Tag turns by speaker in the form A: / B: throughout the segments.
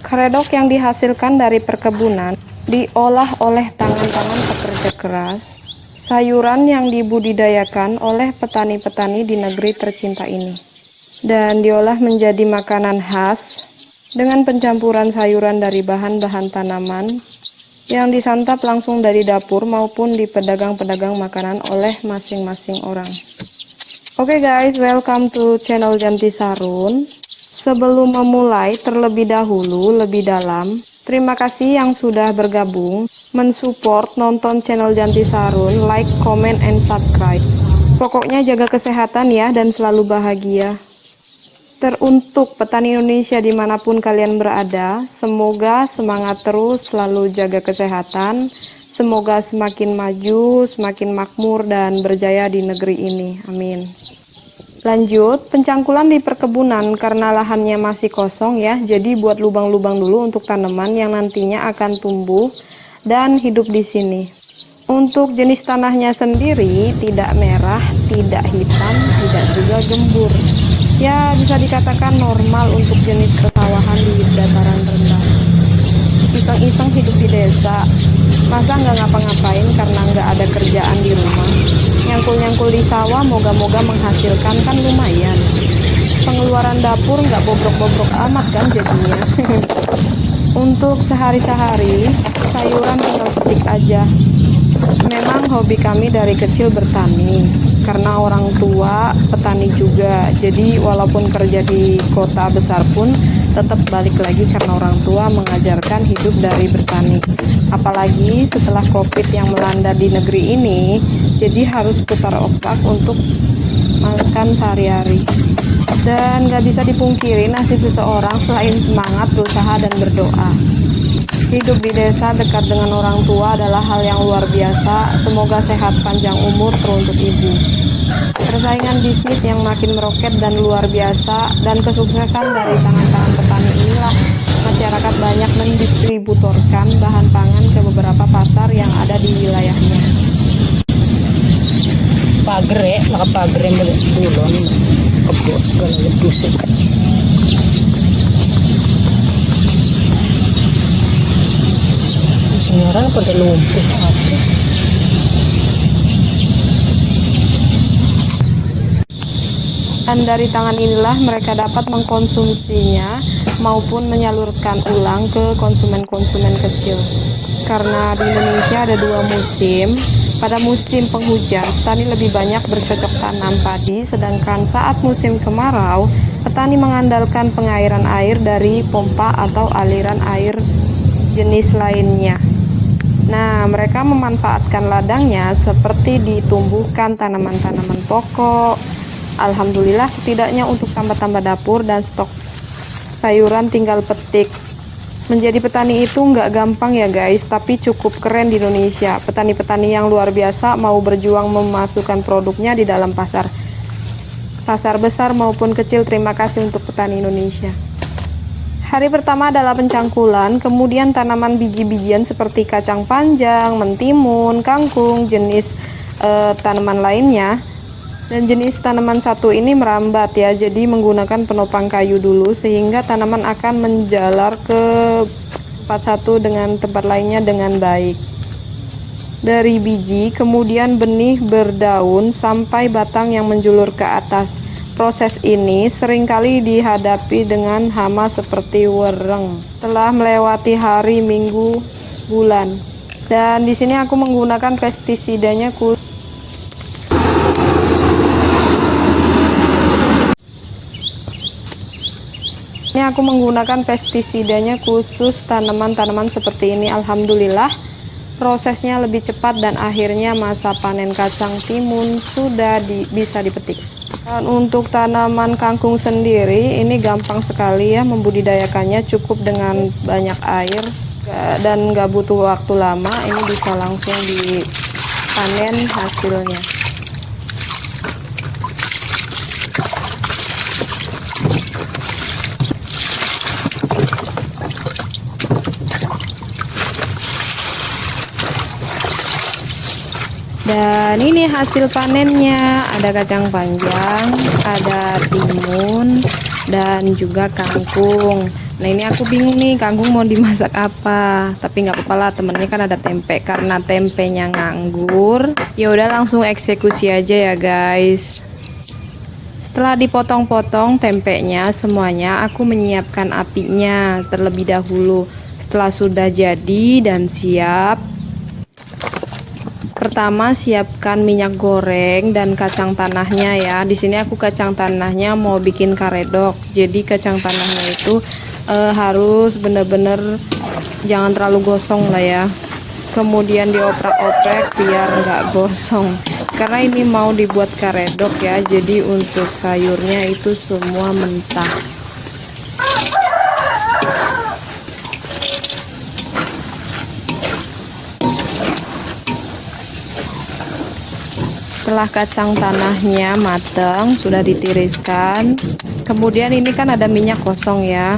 A: Karedok yang dihasilkan dari perkebunan diolah oleh tangan-tangan pekerja keras. Sayuran yang dibudidayakan oleh petani-petani di negeri tercinta ini. Dan diolah menjadi makanan khas dengan pencampuran sayuran dari bahan-bahan tanaman yang disantap langsung dari dapur maupun di pedagang-pedagang makanan oleh masing-masing orang. Oke guys, welcome to channel Janti Sarun. Sebelum memulai terlebih dahulu lebih dalam, terima kasih yang sudah bergabung, mensupport nonton channel Janti Sarun, like, comment, and subscribe. Pokoknya jaga kesehatan ya dan selalu bahagia. Teruntuk petani Indonesia dimanapun kalian berada, semoga semangat terus, selalu jaga kesehatan, semoga semakin maju, semakin makmur dan berjaya di negeri ini, amin. Lanjut, pencangkulan di perkebunan karena lahannya masih kosong ya, jadi buat lubang-lubang dulu untuk tanaman yang nantinya akan tumbuh dan hidup di sini. Untuk jenis tanahnya sendiri tidak merah, tidak hitam, tidak juga gembur. Ya, bisa dikatakan normal untuk jenis pesawahan di dataran rendah. Iseng-iseng hidup di desa, masa nggak ngapa-ngapain karena nggak ada kerjaan di rumah. Nyangkul-nyangkul di sawah moga-moga menghasilkan kan lumayan. Pengeluaran dapur nggak bobrok-bobrok amat kan jadinya. Untuk sehari-hari sayuran tinggal petik aja. Memang hobi kami dari kecil bertani karena orang tua petani juga, jadi walaupun kerja di kota besar pun tetap balik lagi karena orang tua mengajarkan hidup dari bertani. Apalagi setelah COVID yang melanda di negeri ini, jadi harus putar otak untuk makan sehari-hari. Dan gak bisa dipungkiri nasib seseorang selain semangat, berusaha, dan berdoa. Hidup di desa dekat dengan orang tua adalah hal yang luar biasa. Semoga sehat panjang umur teruntuk ibu. Persaingan bisnis yang makin meroket dan luar biasa, dan kesuksesan dari tangan-tangan petani inilah masyarakat banyak mendistributorkan bahan pangan ke beberapa pasar yang ada di wilayahnya.
B: Pagre, nakapagre mo dulu nih, kebos segala ledusik. Sekarang pada lumpuh apa?
A: Dan dari tangan inilah mereka dapat mengkonsumsinya maupun menyalurkan ulang ke konsumen-konsumen kecil. Karena di Indonesia ada dua musim. Pada musim penghujan, petani lebih banyak bercocok tanam padi, sedangkan saat musim kemarau, petani mengandalkan pengairan air dari pompa atau aliran air jenis lainnya. Nah, mereka memanfaatkan ladangnya seperti ditumbuhkan tanaman-tanaman pokok. Alhamdulillah, setidaknya untuk tambah-tambah dapur dan stok sayuran tinggal petik. Menjadi petani itu nggak gampang ya guys, tapi cukup keren di Indonesia. Petani-petani yang luar biasa mau berjuang memasukkan produknya di dalam pasar besar maupun kecil. Terima kasih untuk petani Indonesia. Hari pertama adalah pencangkulan, kemudian tanaman biji-bijian seperti kacang panjang, mentimun, kangkung, jenis tanaman lainnya. Dan jenis tanaman satu ini merambat ya, jadi menggunakan penopang kayu dulu sehingga tanaman akan menjalar ke tempat satu dengan tempat lainnya dengan baik. Dari biji, kemudian benih berdaun sampai batang yang menjulur ke atas. Proses ini seringkali dihadapi dengan hama seperti wereng. Telah melewati hari, minggu, bulan. Dan di sini aku menggunakan pestisidanya khusus tanaman-tanaman seperti ini. Alhamdulillah prosesnya lebih cepat dan akhirnya masa panen kacang timun sudah bisa dipetik. Dan untuk tanaman kangkung sendiri ini gampang sekali ya membudidayakannya, cukup dengan banyak air dan nggak butuh waktu lama. Ini bisa langsung dipanen hasilnya. Dan ini hasil panennya, ada kacang panjang, ada timun, dan juga kangkung. Nah ini aku bingung nih, kangkung mau dimasak apa, tapi nggak apa-apa lah, temennya kan ada tempe. Karena tempenya nganggur, ya udah langsung eksekusi aja ya guys. Setelah dipotong-potong tempenya semuanya, aku menyiapkan apinya terlebih dahulu. Setelah sudah jadi dan siap, pertama siapkan minyak goreng dan kacang tanahnya ya. Di sini aku kacang tanahnya mau bikin karedok. Jadi kacang tanahnya itu harus bener-bener jangan terlalu gosong lah ya. Kemudian dioprak-oprek biar nggak gosong. Karena ini mau dibuat karedok ya. Jadi untuk sayurnya itu semua mentah. Setelah kacang tanahnya matang, sudah ditiriskan. Kemudian ini kan ada minyak kosong ya.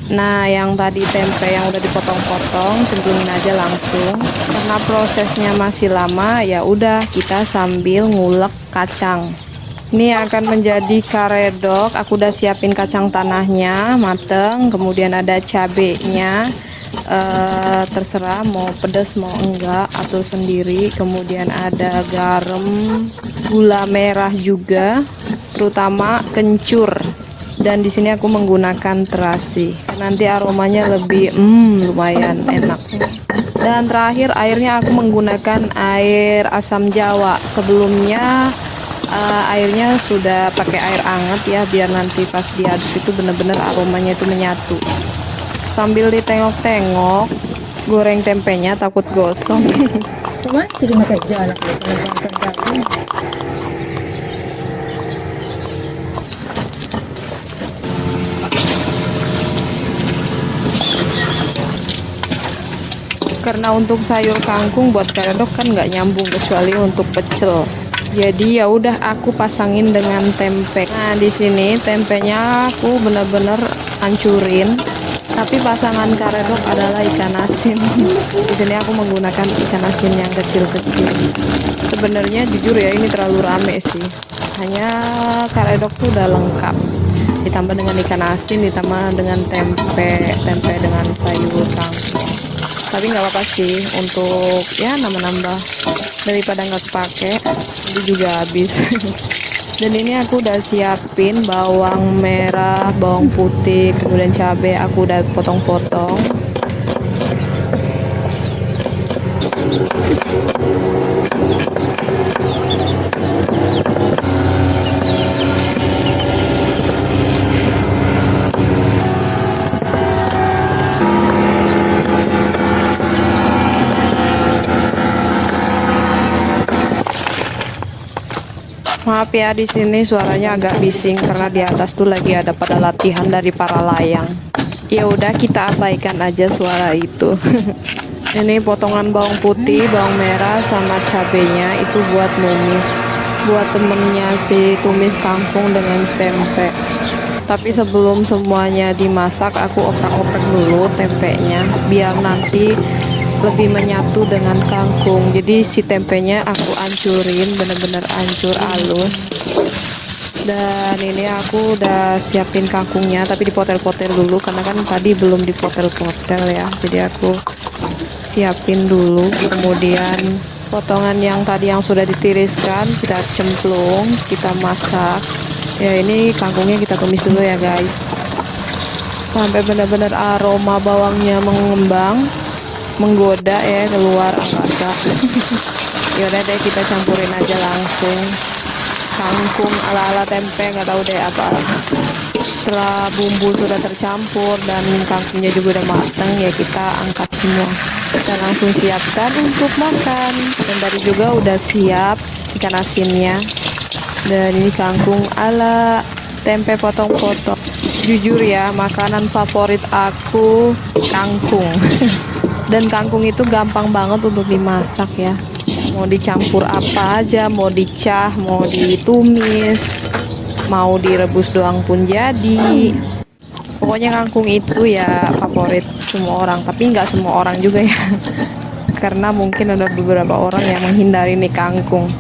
A: Nah, yang tadi tempe yang udah dipotong-potong, cemplungin aja langsung. Karena prosesnya masih lama, ya udah kita sambil ngulek kacang. Ini akan menjadi karedok. Aku udah siapin kacang tanahnya mateng, kemudian ada cabenya. Terserah mau pedas mau enggak, atur sendiri. Kemudian ada garam, gula merah juga, terutama kencur. Dan di sini aku menggunakan terasi. Nanti aromanya lebih lumayan enak. Dan terakhir airnya aku menggunakan air asam jawa. Sebelumnya airnya sudah pakai air hangat ya, biar nanti pas diaduk itu benar-benar aromanya itu menyatu. Sambil ditengok-tengok, goreng tempenya takut gosong.
B: Cuman jadi makai jalan kalau bangkan.
A: Karena untuk sayur kangkung buat karedok kan nggak nyambung kecuali untuk pecel. Jadi ya udah aku pasangin dengan tempe. Nah di sini tempenya aku bener-bener hancurin. Tapi pasangan karedok adalah ikan asin. Di sini aku menggunakan ikan asin yang kecil-kecil. Sebenarnya jujur ya ini terlalu rame sih. Hanya karedok tuh udah lengkap. Ditambah dengan ikan asin, ditambah dengan tempe dengan sayur kangkung. Tapi nggak apa-apa sih untuk ya nambah-nambah, daripada nggak kepake itu juga habis. Dan ini aku udah siapin bawang merah, bawang putih, kemudian cabai aku udah potong-potong. Maaf ya di sini suaranya agak bising karena di atas tuh lagi ada pada latihan dari para layang. Ya udah kita abaikan aja suara itu. Ini potongan bawang putih, bawang merah sama cabenya itu buat numis. Buat temennya si tumis kangkung dengan tempe. Tapi sebelum semuanya dimasak aku oprek-oprek dulu tempenya biar nanti lebih menyatu dengan kangkung. Jadi si tempenya aku ancurin bener-bener ancur halus. Dan ini aku udah siapin kangkungnya tapi dipotel-potel dulu karena kan tadi belum dipotel-potel ya. Jadi aku siapin dulu. Kemudian potongan yang tadi yang sudah ditiriskan kita cemplung, kita masak. Ya ini kangkungnya kita tumis dulu ya guys. Sampai benar-benar aroma bawangnya mengembang, menggoda ya keluar angkasa. Yaudah deh kita campurin aja langsung kangkung ala-ala tempe, nggak tahu deh apa. Setelah bumbu sudah tercampur dan kangkungnya juga udah matang ya kita angkat semua dan langsung siapkan untuk makan. Dan tadi juga udah siap ikan asinnya. Dan ini kangkung ala tempe potong-potong. Jujur ya makanan favorit aku kangkung. Dan kangkung itu gampang banget untuk dimasak ya. Mau dicampur apa aja, mau dicah, mau ditumis, mau direbus doang pun jadi. Pokoknya kangkung itu ya favorit semua orang, tapi nggak semua orang juga ya. Karena mungkin ada beberapa orang yang menghindari nih kangkung.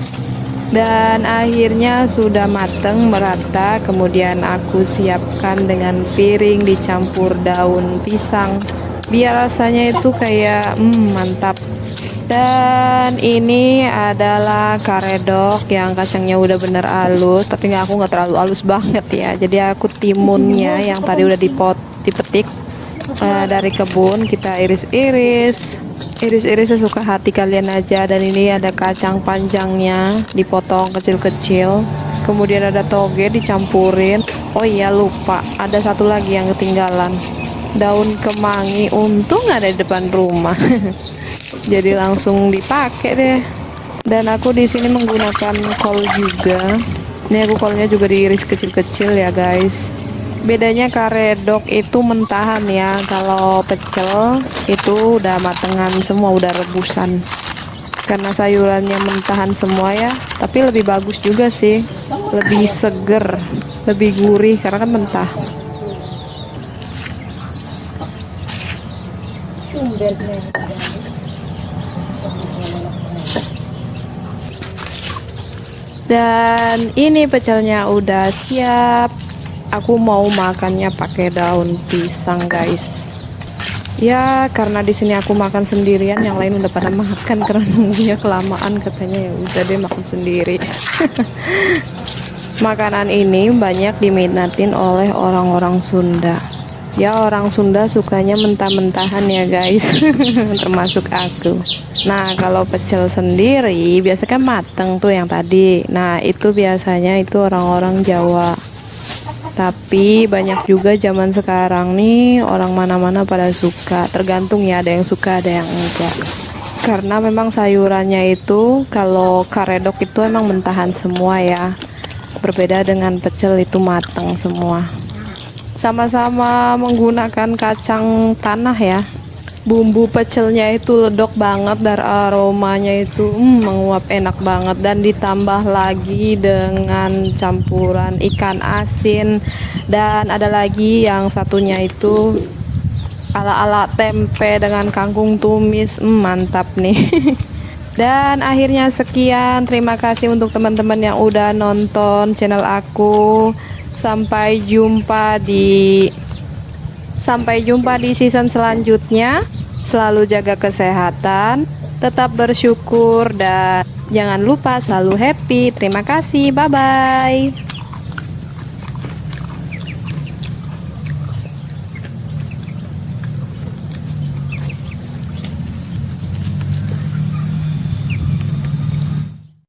A: Dan akhirnya sudah mateng merata, kemudian aku siapkan dengan piring dicampur daun pisang biar rasanya itu kayak mantap. Dan ini adalah karedok yang kacangnya udah bener halus, tapi aku nggak terlalu halus banget ya. Jadi aku timunnya yang tadi udah dipetik dari kebun, kita iris-iris sesuka hati kalian aja. Dan ini ada kacang panjangnya dipotong kecil-kecil, kemudian ada toge dicampurin. Oh iya, lupa ada satu lagi yang ketinggalan, daun kemangi. Untung ada di depan rumah jadi langsung dipakai deh. Dan aku di sini menggunakan kol juga. Ini aku kolnya juga diiris kecil-kecil ya guys. Bedanya karedok itu mentahan ya, kalau pecel itu udah matengan semua, udah rebusan. Karena sayurannya mentahan semua ya, tapi lebih bagus juga sih, lebih seger, lebih gurih karena kan mentah. Dan ini pecelnya udah siap. Aku mau makannya pakai daun pisang guys. Ya karena di sini aku makan sendirian, yang lain udah pada makan karena nunggunya kelamaan, katanya ya udah deh makan sendiri. Makanan ini banyak diminatin oleh orang-orang Sunda. Ya orang Sunda sukanya mentah-mentahan ya guys. Termasuk aku. Nah kalau pecel sendiri biasanya kan mateng tuh yang tadi. Nah itu biasanya itu orang-orang Jawa. Tapi banyak juga zaman sekarang nih orang mana-mana pada suka. Tergantung ya, ada yang suka ada yang enggak. Karena memang sayurannya itu kalau karedok itu emang mentahan semua ya. Berbeda dengan pecel itu matang semua. Sama-sama menggunakan kacang tanah ya. Bumbu pecelnya itu ledok banget, dan aromanya itu menguap enak banget. Dan ditambah lagi dengan campuran ikan asin. Dan ada lagi yang satunya itu ala-ala tempe dengan kangkung tumis. Mantap nih. Dan akhirnya sekian, terima kasih untuk teman-teman yang udah nonton channel aku. Sampai jumpa di season selanjutnya. Selalu jaga kesehatan, tetap bersyukur, dan jangan lupa selalu happy. Terima kasih, bye bye.